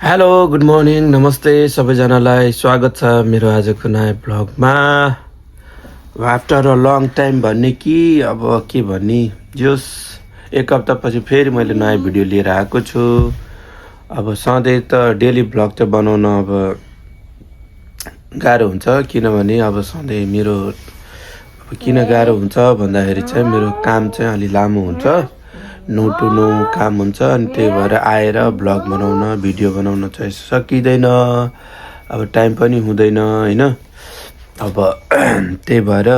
Hello good morning नमस्ते सबैजनालाई स्वागत छ मेरो आजको नयाँ ब्लगमा। आफ्टर अ लङ टाइम भन्ने कि अब के भन्ने जोस् एक हप्तापछि फेरि मैले नयाँ भिडियो लिएर आएको छु। अब सधैँ त डेली ब्लग त बनाउन अब गाह्रो हुन्छ, किनभने अब सधैँ मेरो किन गाह्रो हुन्छ भन्दाखेरि चाहिँ मेरो काम चाहिँ अलि लामो हुन्छ, 9 to 9 काम हुन्छ। अनि त्यही भएर आएर ब्लग बनाउन भिडियो बनाउन चाहिँ सकिँदैन, अब टाइम पनि हुँदैन हैन। अब त्यही भएर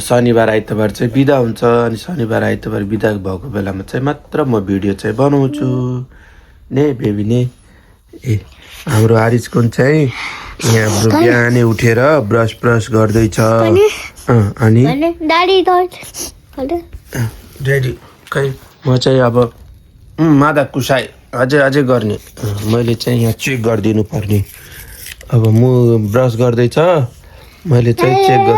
शनिबार आइतबार चाहिँ बिदा हुन्छ, अनि शनिबार आइतबार बिदा भएको बेलामा चाहिँ मात्र म भिडियो चाहिँ बनाउँछु ने बेबी ने। ए हाम्रो आरिजकुन चाहिँ यहाँ बिहानै उठेर ब्रस गर्दैछ। अनि रेडी खै म चाहिँ अब मादा कुसाई अझै गर्ने, मैले चाहिँ यहाँ चेक गरिदिनु पर्ने। अब म ब्रस गर्दैछ, मैले चाहिँ चेक गर्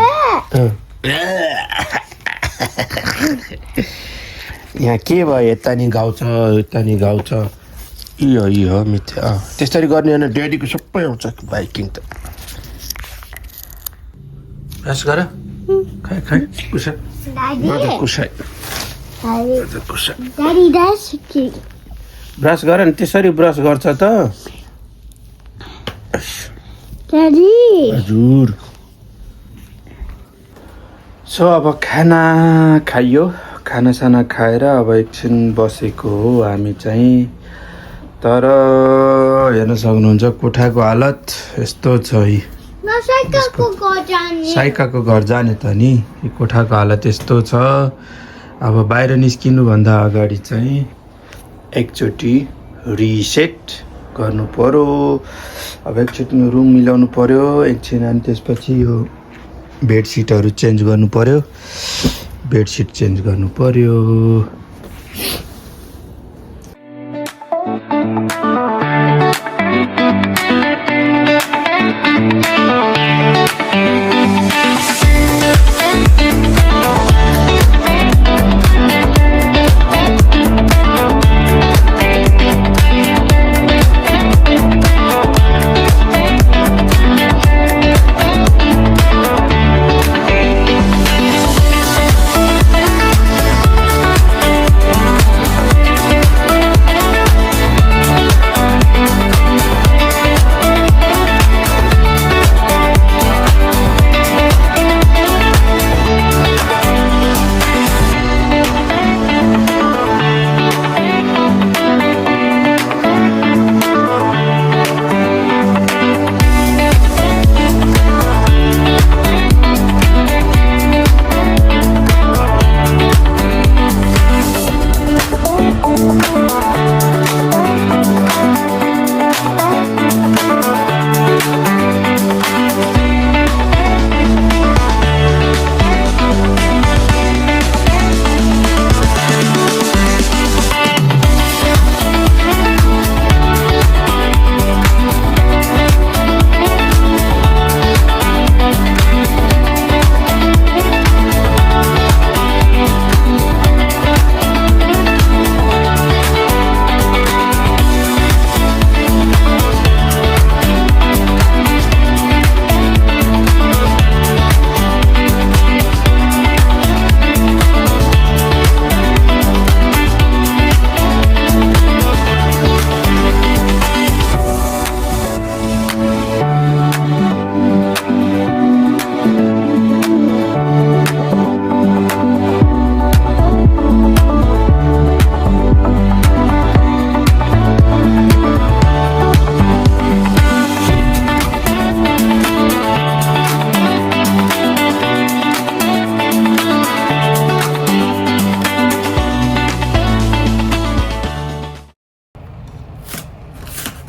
यहाँ के भयो यता नि गाउँछ यो मिथ्या त्यस्तरी गर्ने होइन। ड्याडीको सबै आउँछ बाइकिङ त। ब्रस गर खै कुसा कुसाई ब्रस गर नि, त्यसरी ब्रस गर्छ त हजुर। सो अब खाना खाइयो, खानासाना खाएर अब एकछिन बसेको हो हामी चाहिँ। तर हेर्न सक्नुहुन्छ कोठाको हालत यस्तो छ है। साइकाको घर जाने त नि कोठाको हालत यस्तो छ। अब बाहिर निस्किनुभन्दा अगाडि चाहिँ एकचोटि रिसेट गर्नु पर्यो। अब एकचोटि रुम मिलाउनु पर्यो एकछिन, अनि त्यसपछि यो बेडसिटहरू चेन्ज गर्नु पर्यो, बेडसिट चेन्ज गर्नु पर्यो।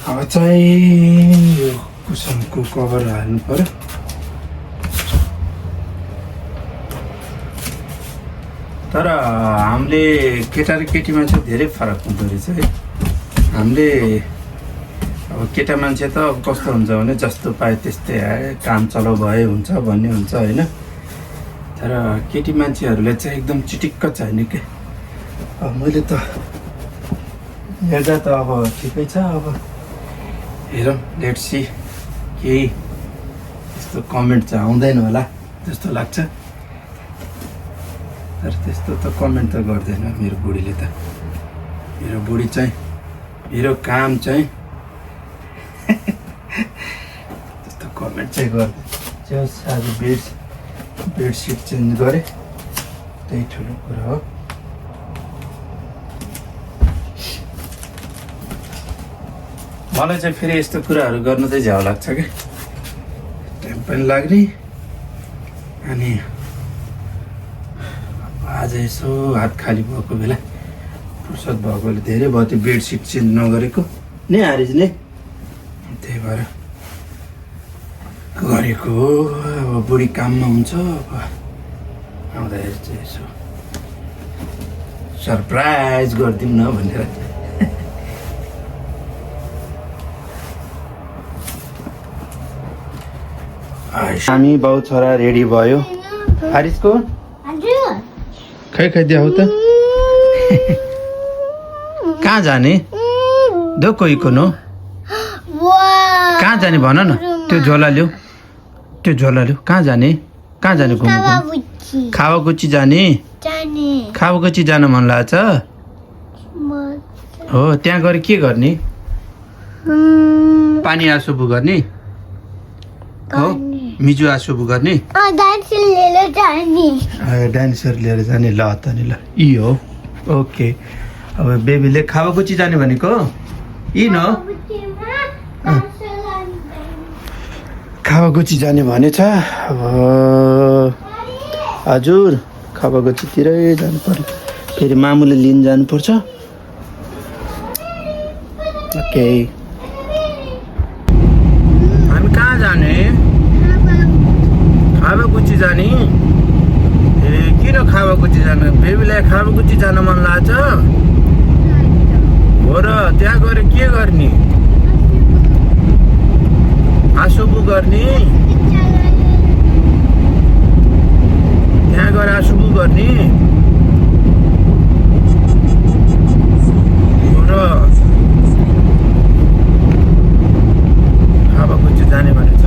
अब चाहिँ यो कुसनको कभर हाल्नु पर्यो। तर हामीले केटा र केटीमा चाहिँ धेरै फरक हुँदो रहेछ है। हामीले अब केटा मान्छे त अब कस्तो हुन्छ भने जस्तो पाए त्यस्तै आए, काम चलाउ भए हुन्छ भन्ने हुन्छ होइन। तर केटी मान्छेहरूले चाहिँ एकदम चिटिक्क चाहिने के। अब मैले त हेर्दा त अब ठिकै छ। अब हेरौँ, लेट्स सी। केही त्यस्तो कमेन्ट चाहिँ आउँदैन होला जस्तो लाग्छ। तर त्यस्तो त कमेन्ट त गर्दैन मेरो बुढीले त। मेरो बुढी चाहिँ मेरो काम चाहिँ त्यस्तो कमेन्ट चाहिँ गर्दैन। आज बेडसिट चेन्ज गरेँ, त्यही ठुलो कुरा हो। मलाई चाहिँ फेरि यस्तो कुराहरू गर्नु चाहिँ झ्याउ लाग्छ क्या, टाइम पनि लाग्ने। अनि आज यसो हात खाली भएको बेला फुर्सद भएकोले धेरै भयो त्यो बेडसिट चेन्ज नगरेको नै हारिज नै, त्यही भएर गरेको हो। अब बुढी काममा हुन्छ, अब आउँदाखेरि चाहिँ यसो सरप्राइज गरिदिउँ न भनेर। हामी बाउ छोरा रेडी भयो। हारिसको खै दिया हो त। कहाँ जाने दो कोहीको नो कहाँ जाने भन न। त्यो झोला ल्याऊ, त्यो झोला ल्याऊ। कहाँ जाने घुम्नु? खावागुची जाने? खावागुची जान मन लाग्छ हो। त्यहाँ गएर के गर्ने? पानी आसुबु गर्ने हो? मिजु आसुबु गर्ने? डान्सर लिएर जाने। ल त नि, ल यी हो। ओके, अब बेबीले खावागुची जाने भनेको यी न। खावागुची जाने भनेछ। अब हजुर खावागुचीतिरै जानु पर्यो। फेरि मामुले लिन जानुपर्छ। ओके, हामी कहाँ जाने? खावागुची जाने? ए किन खावागुची जानु? बेबीलाई खावागुची जान मन लाग्छ हो र। त्यहाँ गएर के गर्ने? आसुबु गर्ने? त्यहाँ गएर आसुबु गर्ने हो र। खावागुची जाने भनेछ।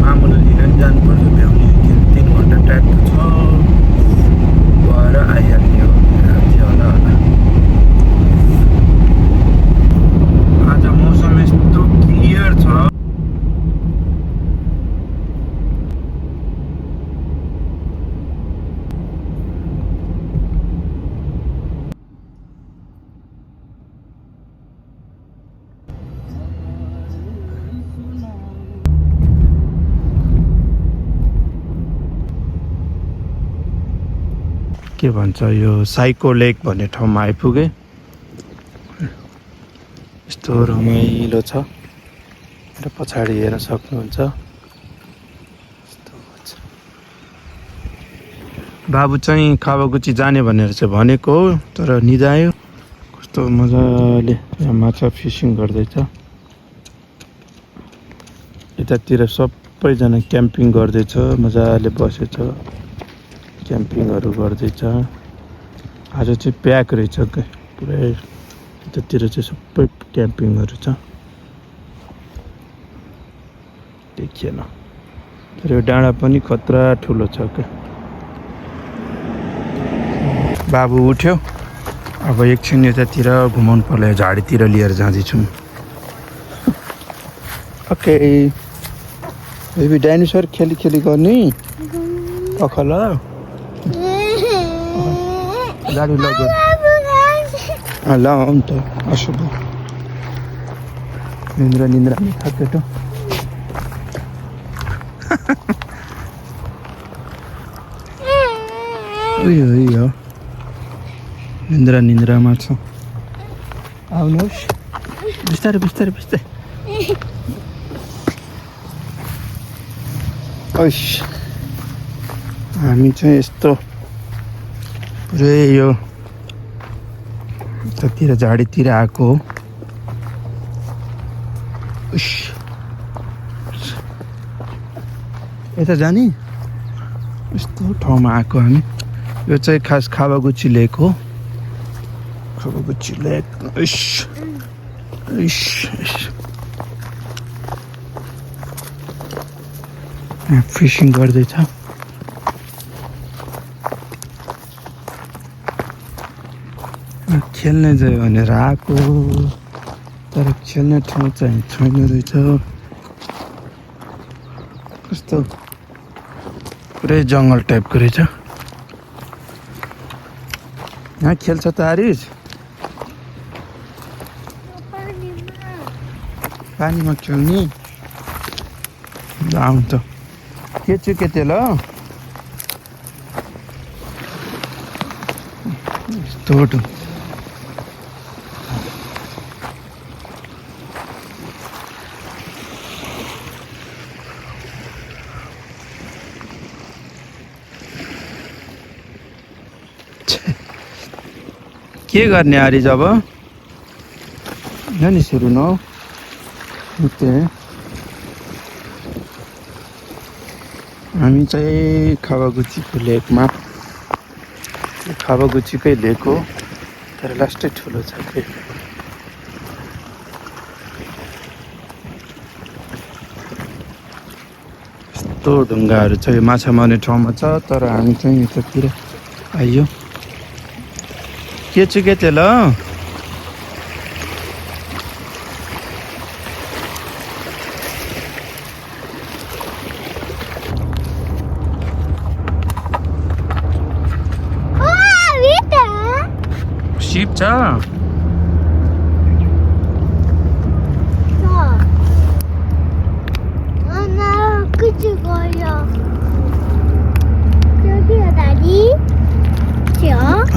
मामुले लिन पनि जानुपर्छ। भ्याउने 3 घन्टा टाइम त छ, गएर आइहाल्ने हो होला। आज मौसम यस्तो क्लियर छ। के भन्छ यो साइको लेक भन्ने ठाउँमा आइपुगेँ। यस्तो रमाइलो छ र पछाडि हेर्न सक्नुहुन्छ। बाबु चाहिँ खावागुची जाने भनेर चाहिँ भनेको हो, तर निदायो। कस्तो मजाले यहाँ माछा फिसिङ गर्दैछ। यतातिर सबैजना क्याम्पिङ गर्दैछ, मजाले बसेछ, क्याम्पिङहरू गर्दैछ। आज चाहिँ प्याक रहेछ पुरै। यतातिर चाहिँ सबै क्याम्पिङहरू छ, देखिएन। तर यो डाँडा पनि खतरा ठुलो छ क्या। बाबु उठ्यो, अब एकछिन यतातिर घुमाउनु पर्ला। झाडीतिर लिएर जाँदैछौँ। ओके, बेबी डाइनोसर खेली गर्ने पखल गाडी लग्यो। ल अन्त अशुभ निन्द्रा नि थाकेट। उयो निन्द्रामा छ। आउनुहोस्, बिस्तारै बिस्तारै बिस्तारै। हामी चाहिँ यस्तो पुरै यो यतातिर झाडीतिर आएको हो। यता जाने यस्तो ठाउँमा आएको हामी। यो चाहिँ खास खावागुची लेक हो। 카와구치 렉. 으이씨. 으이씨. फिसिङ गर्दैछ खेल्ने जायो भनेर आएको तर खेल्ने ठाउँ चाहिँ छैन रहेछ कस्तो पुरै जङ्गल टाइपको रहेछ यहाँ खेल्छ त आरिस पानीमा खेल्ने आउँ त के छु के तेल यस्तो के गर्ने आरी जब नि सुरु न हामी चाहिँ खावागुचीको लेकमा खावागुचीकै लेक हो तर लास्टै ठुलो छ के यस्तो ढुङ्गाहरू चाहिँ माछा मार्ने ठाउँमा छ तर हामी चाहिँ यतातिर आइयो के छु के तेल सिप छ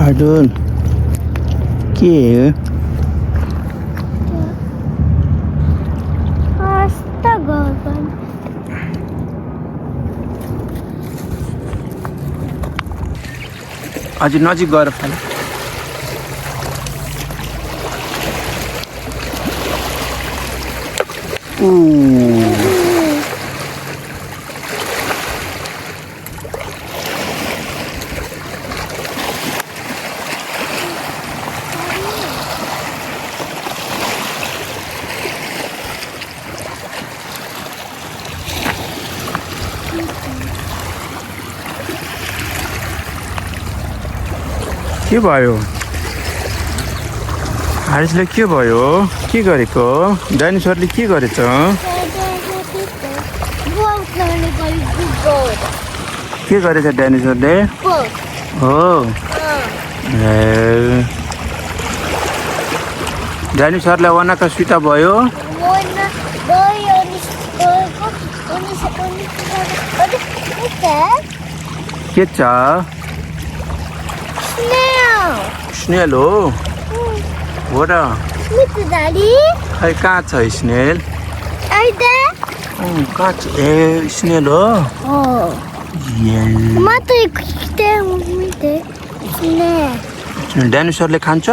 Adun के अझ नजिक गएर फाल के भयो हारिसले के भयो के गरेको डाइनोसरले के गरेछ के गरेछ डाइनोसरले हो डाइनोसरलाई वनाका सुता भयो के छ स्नेल हो र खै कहाँ छ स्नेल कहाँ छ ए स्नेल हो डाइनोसरले खान्छ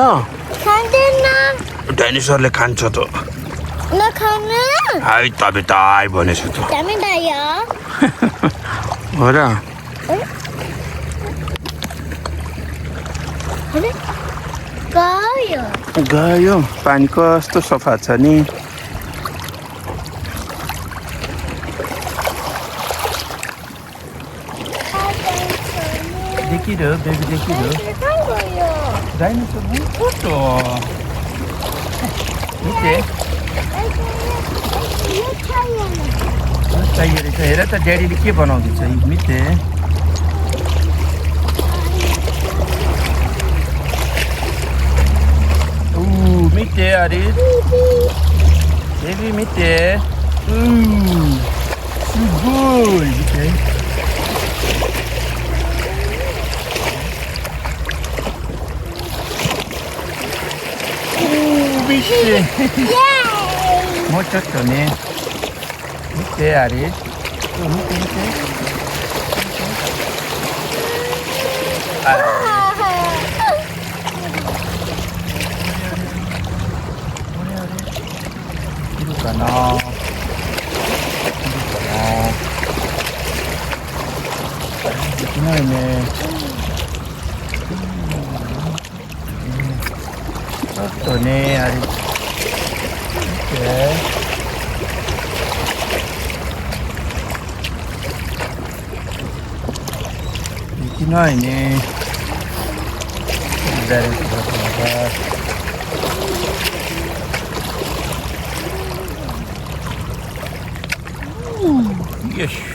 डाइनोसरले खान्छ त हाई तबे त आइ भनेछु त हो र गयो पानी कस्तो सफा छ नि देखिरह्यो बेबी देखिरह्यो डाइनोसर कस्तो चाहियो रहेछ हेर त ड्याडीले के बनाउँदैछ मिते मिते अरे baby मिते good मिते 미치 못 쳤더니 밑에 아리 또 밑에 이거잖아 그녀네 Tony, okay. Kinoy ni dari tempat. Yes.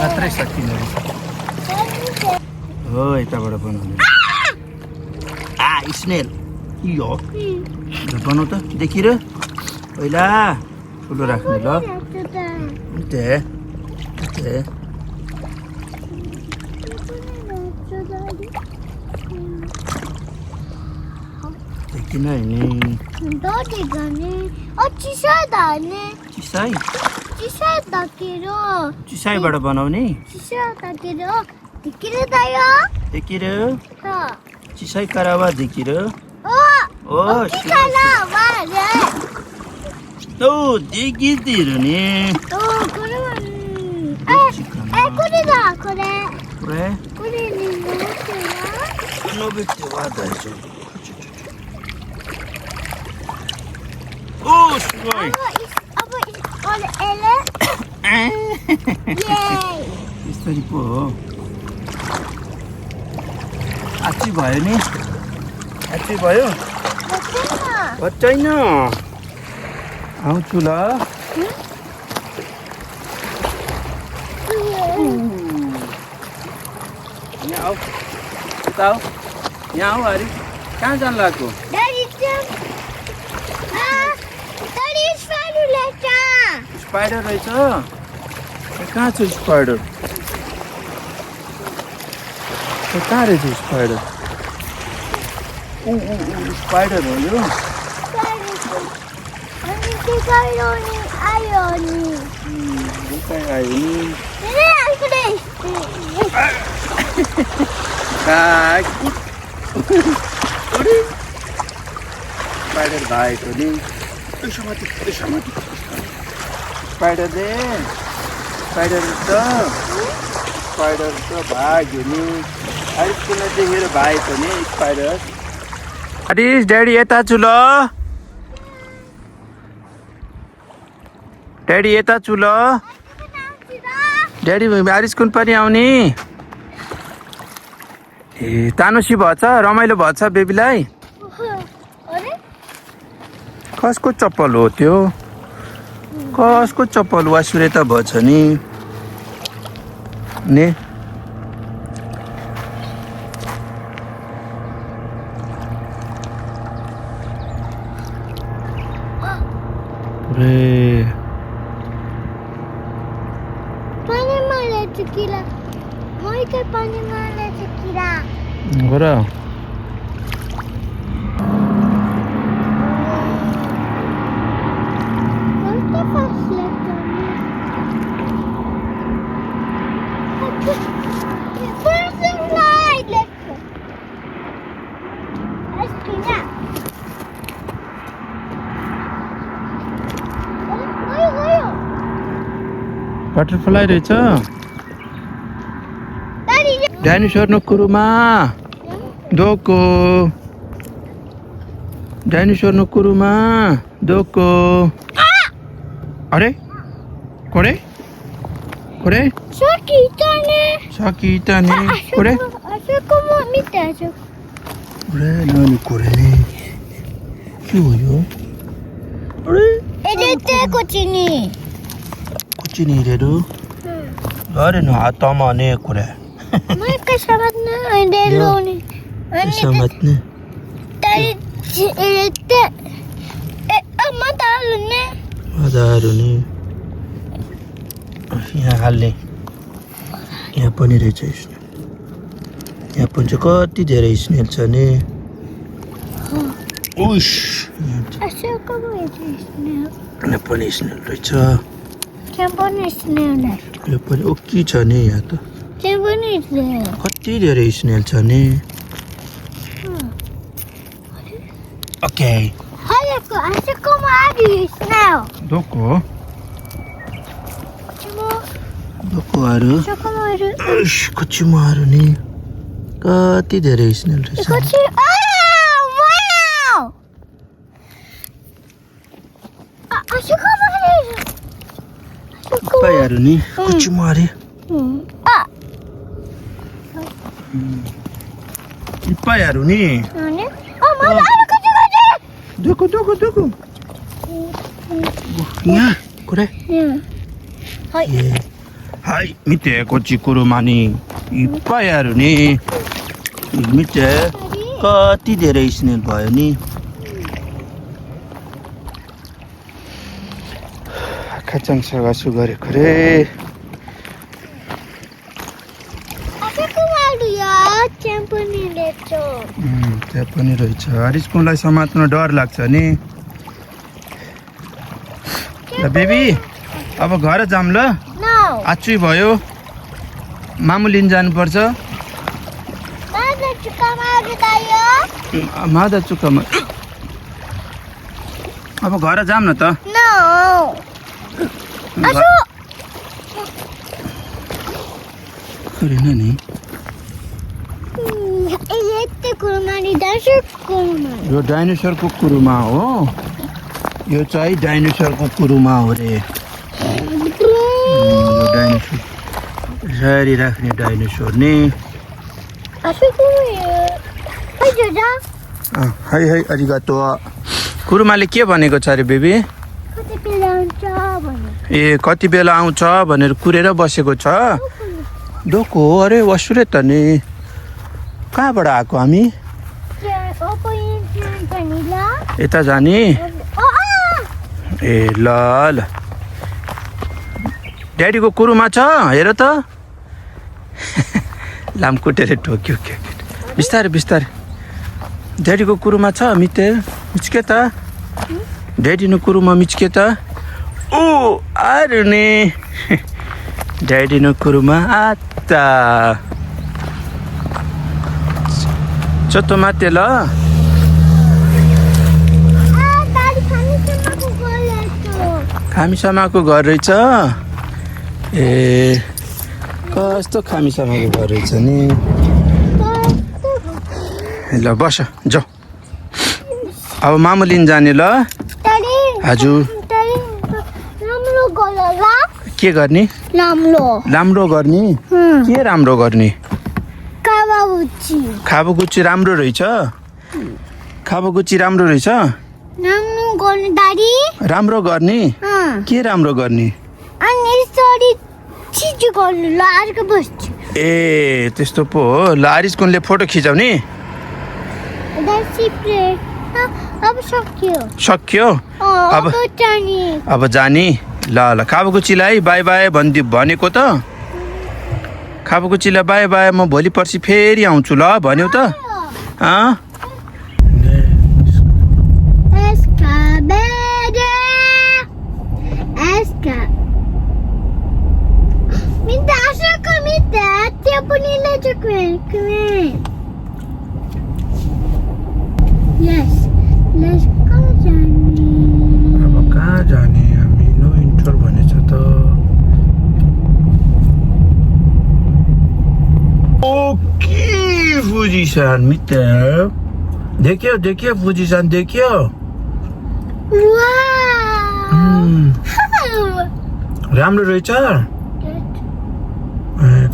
मात्रै सकिँदो रहेछ हो यताबाट बनाउने स्नेल यो बनाउ त देखिर पहिला ठुलो राख्ने ल देखिन नि चिसाइबाट बनाउने देखिर चिसाइ करावा देखिर देखिदिर नि यसरी पो हो आची भयो नि आची भयो बच्चैन आउँछु ल यहाँ आऊ यता आऊ यहाँ आऊ हरि कहाँ जानु लाग्यो स्पाइडर रहेछ कहाँ छ स्पाइडर कहाँ रहेछ स्पाइडर स्पाइडर हो यो आयो नि स्पाइडर भाइको नि स्पाइडर त भाग्यो नि आइसकिन देखेर भाइको नि स्पाइडर हरिस ड्याडी यता छु ल ड्याडी यता छु ल ड्याडी आरिसकुन पनि आउने ए तानुसी भएछ रमाइलो भएछ बेबीलाई कसको चप्पल हो त्यो कसको चप्पल वासुरे त भएछ नि ने हो र बटरफ्लाई रहेछ डाइनोसर नकुरुमा दोको डाइनोसर नकुरुमा दोको अरे कोरे कोरे सकिताने कोरे अरे नानी कोरे नि के हो यो अरे कुचिनी रेडु अरे न हातमा ने कोरे समझने यहाँ हाल्ने यहाँ पनि रहेछ स्नेल यहाँ पनि चाहिँ कति धेरै स्नेल छ नि उस यहाँ पनि स्नेल रहेछ यो पनि ओके छ नि यहाँ त त्यहाँ पनि छ कति धेरै स्नेल छ नि ओके हालेको आसेको मारी स्नेल दोको दोकोहरू चकमाहरू कुचुमाहरू नि कति धेरै स्नेल रहेछ कति वाउ आसेको मारी पायाहरू नि कुचुमारे पायाहरू नि अनि मलाई कति दोको दोको दोको यहाँ कुरै हाय हाई मिते कोची कुरोमा नि पायाहरू नि मिते कति धेरै स्नेल भयो नि खाचाङ सगासु गरेको रे त्यहाँ पनि रहेछ हरिस्कुलाई समात्न डर लाग्छ नि ल बेबी अब घर जाऊँ ल आचुई भयो मामु लिन जानुपर्छ मादा चुक्कामा अब घर जाऊँ न त करेन नि यो डाइनोसरको कुरुमा हो यो चाहिँ डाइनोसरको कुरुमा हो रे यो डाइनोसर यसरी राख्ने डाइनोसर नि हाई हाई अरिगातो कुरुमाले के भनेको छ अरे बेबी ए कति बेला आउँछ भनेर कुरेर बसेको छ दोको अरे वसुरे त नि कहाँबाट आएको हामी यता जाने ए ल ल ड्याडीको कुरुमा छ हेर त लामखुट्टेले ठोक्यो के बिस्तारै बिस्तारै ड्याडीको कुरुमा छ मिते मिच्के त ड्याडीको कुरुमा मिच्के त ओ आएर नि ड्याडीको कुरुमा आता चोतो माते ल खामीसम्मको घर रहेछ ए कस्तो खामीसम्मको घर रहेछ नि ल बस जाऊ अब मामु लिन जाने ल हजुर के गर्ने राम्रो गर्ने के राम्रो गर्ने खाबुकुची राम्रो रहेछ खाबुकुची राम्रो रहेछ राम्रो गर्ने के राम्रो गर्ने ए त्यस्तो पो हो ल आरिसकुनले फोटो खिचाउने सक्यो अब जाने ल ल खाबुकुचीलाई बाई बाई भनेको त खाबुकुचीलाई बाई बाई म भोलि पर्सि फेरि आउँछु ल भन्यौ त अब कहाँ जाने हामी नो इन्टर भनेछ त ओके फुजिसान मित्र देखियो फुजिसान देखियो राम्रो रहेछ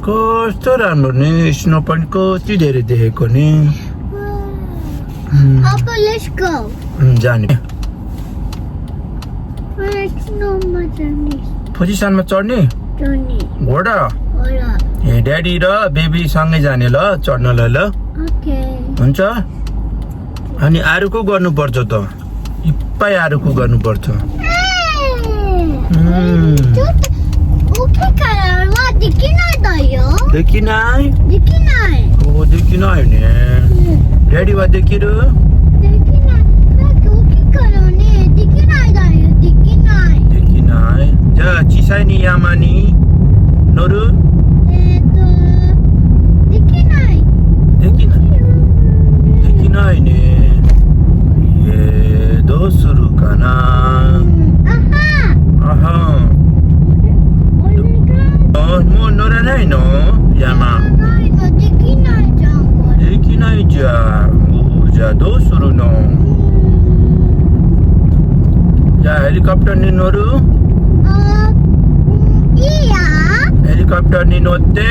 कस्तो राम्रो नि स्नो पनि कति धेरै देखेको नि जाने फुजिसानमा चढ्ने घोडा ए ड्याडी र बेबी सँगै जाने ल चढ्नलाई ल हुन्छ अनि आरुको गर्नुपर्छ त इप्पै आरुको गर्नुपर्छ देखिनाय ओ देखिनाय नि ड्याडी वा देखिरु देखिनाय जा चिसाइनी यामानी नरु देखिन होइन ये दोस्रो खाना म नोरा नै न यामा देखिन जा दोस्रो न या हेलिकॉप्टर नि नोरू हेलिकॉप्टर नि नोते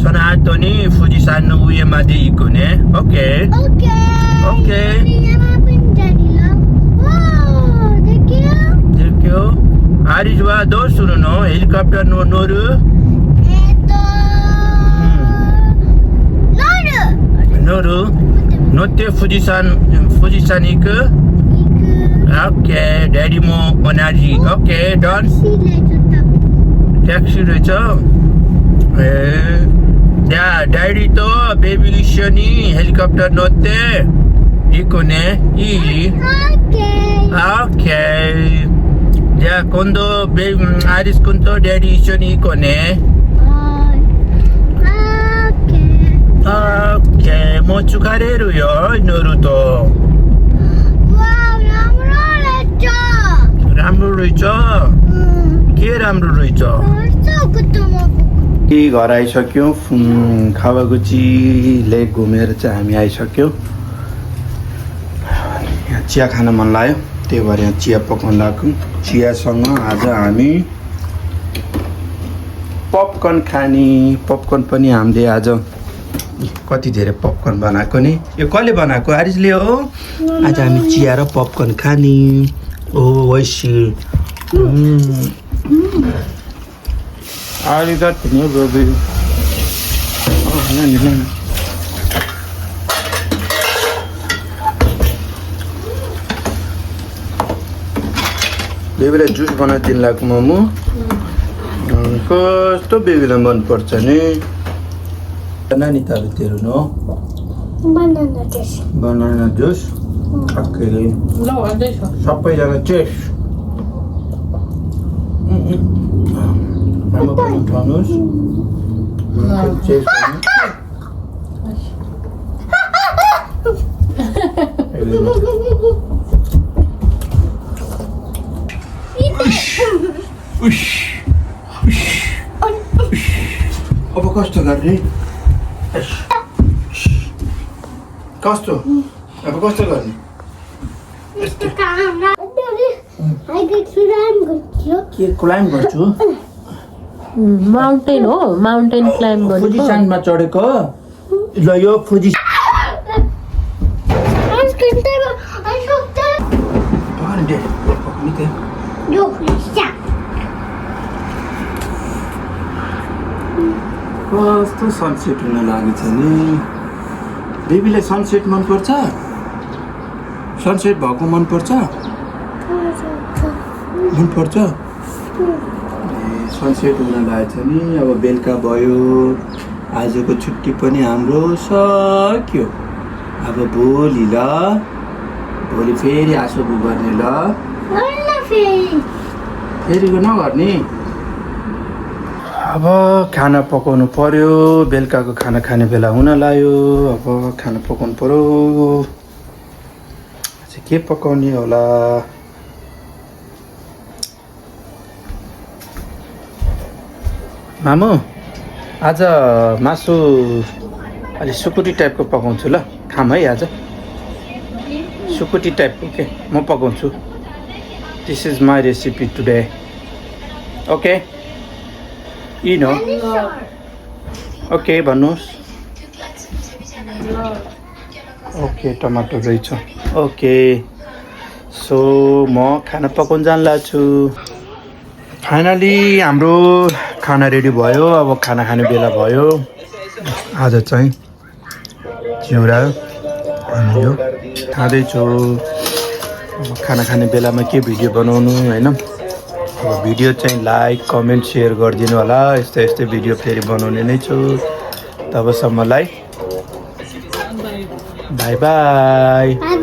सोनातो नि फुजिसान उये माथि इकोने ओके ओके देखियो आरिजवा दोस्रो न हेलिकॉप्टर नो नोरू नोरू नोते फुजिसान इको ओके ड्याडी म ओनाजी ओके डन ट्याक्सी रहेछ ए ड्याडी त बेबी लिसनी हेलिकॉप्टर नोते इकोने ओके या कोंदो आरिस कुंतो ड्याडी इशनी इकोने ओके म चुकारेरु यो नोरु त राम्रो रहेछ के राम्रो रहेछ घर आइसक्यौँ खावागुची लेक घुमेर चाहिँ हामी आइसक्यौँ यहाँ चिया खान मन लाग्यो त्यही भएर यहाँ चिया पकाउन लाग्यौँ चियासँग आज हामी पपकर्न खाने पपकर्न पनि हामीले आज कति धेरै पपकर्न बनाएको नि यो कसले बनाएको आरिसले हो आज हामी चिया र पपकर्न खाने ओ वैसी आली त तिमी बेबी बेबीलाई जुस बनाइदिनु लाग्यो मोमो कस्तो बेबीलाई मनपर्छ नि नानी त अब तेरो न बनाना जुस ओके सबैजना चेस आमा पनि उठाउनुहोस् चेस अब कस्तो गर्ने कस्तो अब कस्तो गर्ने के क्लाइम्ब गर्छु माउन्टेन हो माउन्टेन क्लाइम्ब गर्नु फुजिसानमा चढेको ल यो फुजी कस्तो सनसेट हुन लागेछ नि बेबीलाई सनसेट मनपर्छ सनसेट भएको मनपर्छ मनपर्छ सनसेट हुन लागेछ नि अब बेलुका भयो आजको छुट्टी पनि हाम्रो सक्यो अब भोलि ल भोलि फेरि आसोबु गर्ने ल फेरिको नगर्ने अब खाना पकाउनु पर्यो बेलुकाको खाना खाने बेला हुन लाग्यो अब खाना पकाउनु पर्यो के पकाउने होला मामु आज मासु अलि सुकुटी टाइपको पकाउँछु ल खाम है आज सुकुटी टाइपको के म पकाउँछु this is my recipe today okay यी न ओके भन्नुहोस् ओके टमाटर रहेछ ओके सो म खाना पकाउन जान लाग्छु फाइनली हाम्रो खाना रेडी भयो अब खाना खाने बेला भयो आज चाहिँ चिउरा अनि यो खाँदैछु अब खाना खाने बेलामा के भिडियो बनाउनु होइन अब भिडियो चाहिँ लाइक कमेन्ट सेयर गरिदिनु होला यस्तै यस्तै भिडियो फेरि बनाउने नै छु तबसम्मलाई बाई बाई